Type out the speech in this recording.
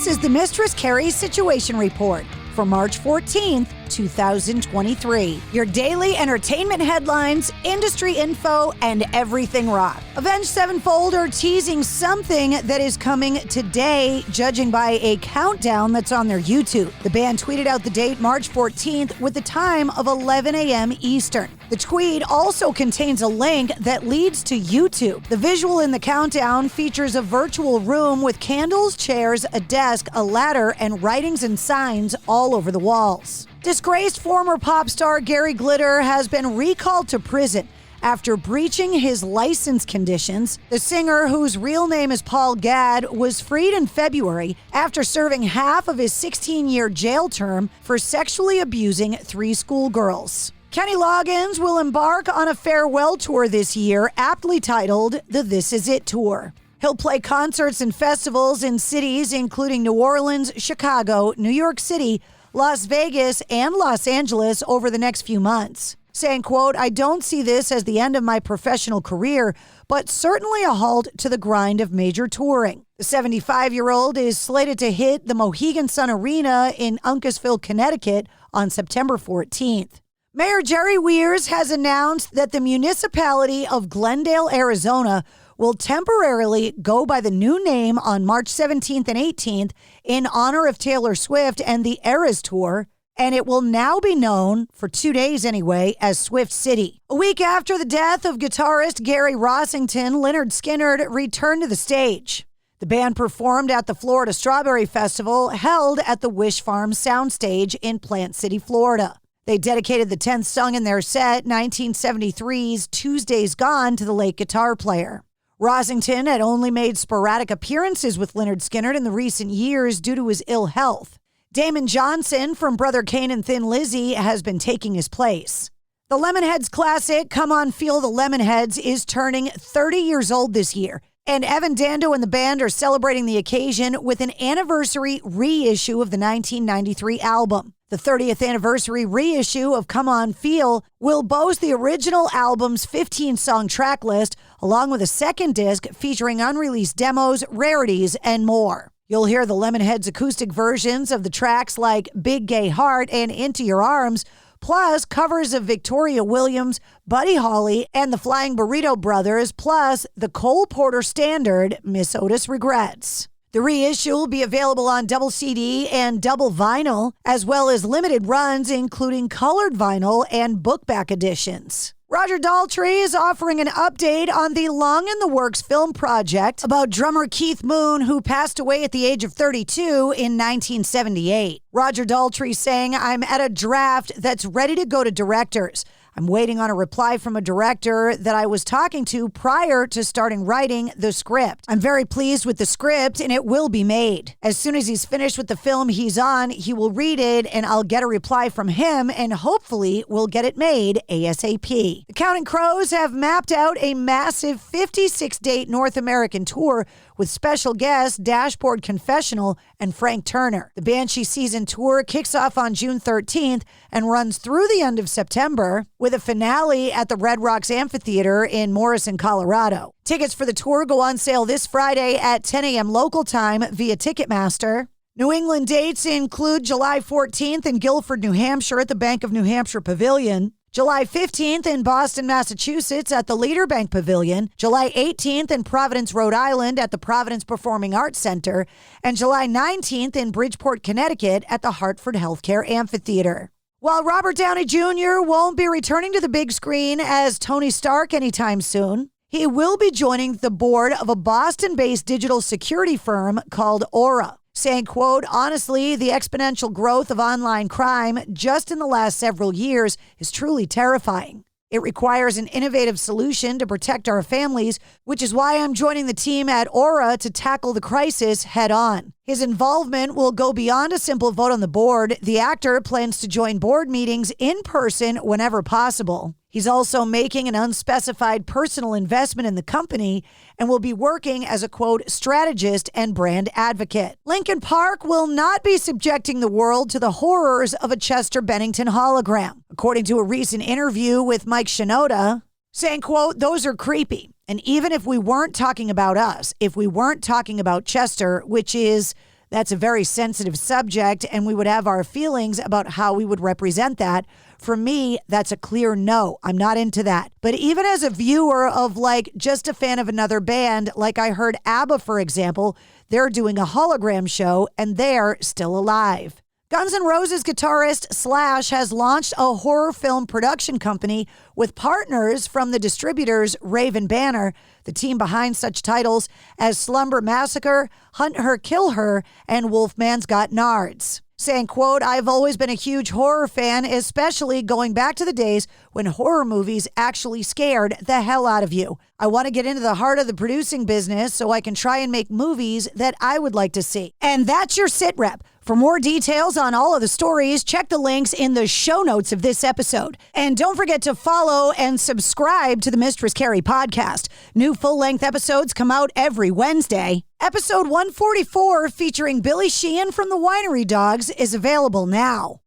This is the Mistress Carrie Situation Report for March 14th, 2023. Your daily entertainment headlines, industry info, and everything rock. Avenged Sevenfold are teasing something that is coming today, judging by a countdown that's on their YouTube. The band tweeted out the date March 14th with the time of 11 a.m. Eastern. The tweet also contains a link that leads to YouTube. The visual in the countdown features a virtual room with candles, chairs, a desk, a ladder, and writings and signs all over the walls. Disgraced former pop star Gary Glitter has been recalled to prison after breaching his license conditions. The singer, whose real name is Paul Gadd, was freed in February after serving half of his 16-year jail term for sexually abusing 3 schoolgirls. Kenny Loggins will embark on a farewell tour this year, aptly titled the This Is It Tour. He'll play concerts and festivals in cities including New Orleans, Chicago, New York City, Las Vegas, and Los Angeles over the next few months, saying, quote, "I don't see this as the end of my professional career, but certainly a halt to the grind of major touring." The 75-year-old is slated to hit the Mohegan Sun Arena in Uncasville, Connecticut on September 14th. Mayor Jerry Weirs has announced that the municipality of Glendale, Arizona, will temporarily go by the new name on March 17th and 18th in honor of Taylor Swift and the Eras Tour, and it will now be known, for 2 days anyway, as Swift City. A week after the death of guitarist Gary Rossington, Lynyrd Skynyrd returned to the stage. The band performed at the Florida Strawberry Festival, held at the Wish Farm Soundstage in Plant City, Florida. They dedicated the 10th song in their set, 1973's Tuesday's Gone, to the late guitar player. Rossington had only made sporadic appearances with Lynyrd Skynyrd in the recent years due to his ill health. Damon Johnson from Brother Kane and Thin Lizzy has been taking his place. The Lemonheads classic, Come On Feel the Lemonheads, is turning 30 years old this year, and Evan Dando and the band are celebrating the occasion with an anniversary reissue of the 1993 album. The 30th anniversary reissue of Come On Feel will boast the original album's 15-song track list, along with a second disc featuring unreleased demos, rarities, and more. You'll hear the Lemonheads acoustic versions of the tracks like Big Gay Heart and Into Your Arms, plus covers of Victoria Williams, Buddy Holly, and the Flying Burrito Brothers, plus the Cole Porter standard, Miss Otis Regrets. The reissue will be available on double CD and double vinyl, as well as limited runs, including colored vinyl and bookback editions. Roger Daltrey is offering an update on the long-in-the-works film project about drummer Keith Moon, who passed away at the age of 32 in 1978. Roger Daltrey saying, "I'm at a draft that's ready to go to directors. I'm waiting on a reply from a director that I was talking to prior to starting writing the script. I'm very pleased with the script, and it will be made. As soon as he's finished with the film he's on, he will read it, and I'll get a reply from him, and hopefully we'll get it made ASAP." The Counting Crows have mapped out a massive 56-date North American tour with special guests Dashboard Confessional and Frank Turner. The Banshee season tour kicks off on June 13th and runs through the end of September, with a finale at the Red Rocks Amphitheater in Morrison, Colorado. Tickets for the tour go on sale this Friday at 10 a.m. local time via Ticketmaster. New England dates include July 14th in Guilford, New Hampshire at the Bank of New Hampshire Pavilion, July 15th in Boston, Massachusetts at the Leader Bank Pavilion, July 18th in Providence, Rhode Island at the Providence Performing Arts Center, and July 19th in Bridgeport, Connecticut at the Hartford Healthcare Amphitheater. While Robert Downey Jr. won't be returning to the big screen as Tony Stark anytime soon, he will be joining the board of a Boston-based digital security firm called Aura, saying, quote, "Honestly, the exponential growth of online crime just in the last several years is truly terrifying. It requires an innovative solution to protect our families, which is why I'm joining the team at Aura to tackle the crisis head on." His involvement will go beyond a simple vote on the board. The actor plans to join board meetings in person whenever possible. He's also making an unspecified personal investment in the company and will be working as a, quote, strategist and brand advocate. Linkin Park will not be subjecting the world to the horrors of a Chester Bennington hologram, according to a recent interview with Mike Shinoda, saying, quote, "Those are creepy. And even if we weren't talking about us, if we weren't talking about Chester, which is That's a very sensitive subject, and we would have our feelings about how we would represent that. For me, that's a clear no. I'm not into that. But even as a viewer of just a fan of another band, like I heard ABBA, for example, they're doing a hologram show and they're still alive. Guns N' Roses guitarist Slash has launched a horror film production company with partners from the distributors Raven Banner, the team behind such titles as Slumber Massacre, Hunt Her, Kill Her, and Wolfman's Got Nards. Saying, quote, "I've always been a huge horror fan, especially going back to the days when horror movies actually scared the hell out of you. I want to get into the heart of the producing business so I can try and make movies that I would like to see." And that's your sit rep. For more details on all of the stories, check the links in the show notes of this episode. And don't forget to follow and subscribe to the Mistress Carrie Podcast. New full-length episodes come out every Wednesday. Episode 144, featuring Billy Sheehan from the Winery Dogs, is available now.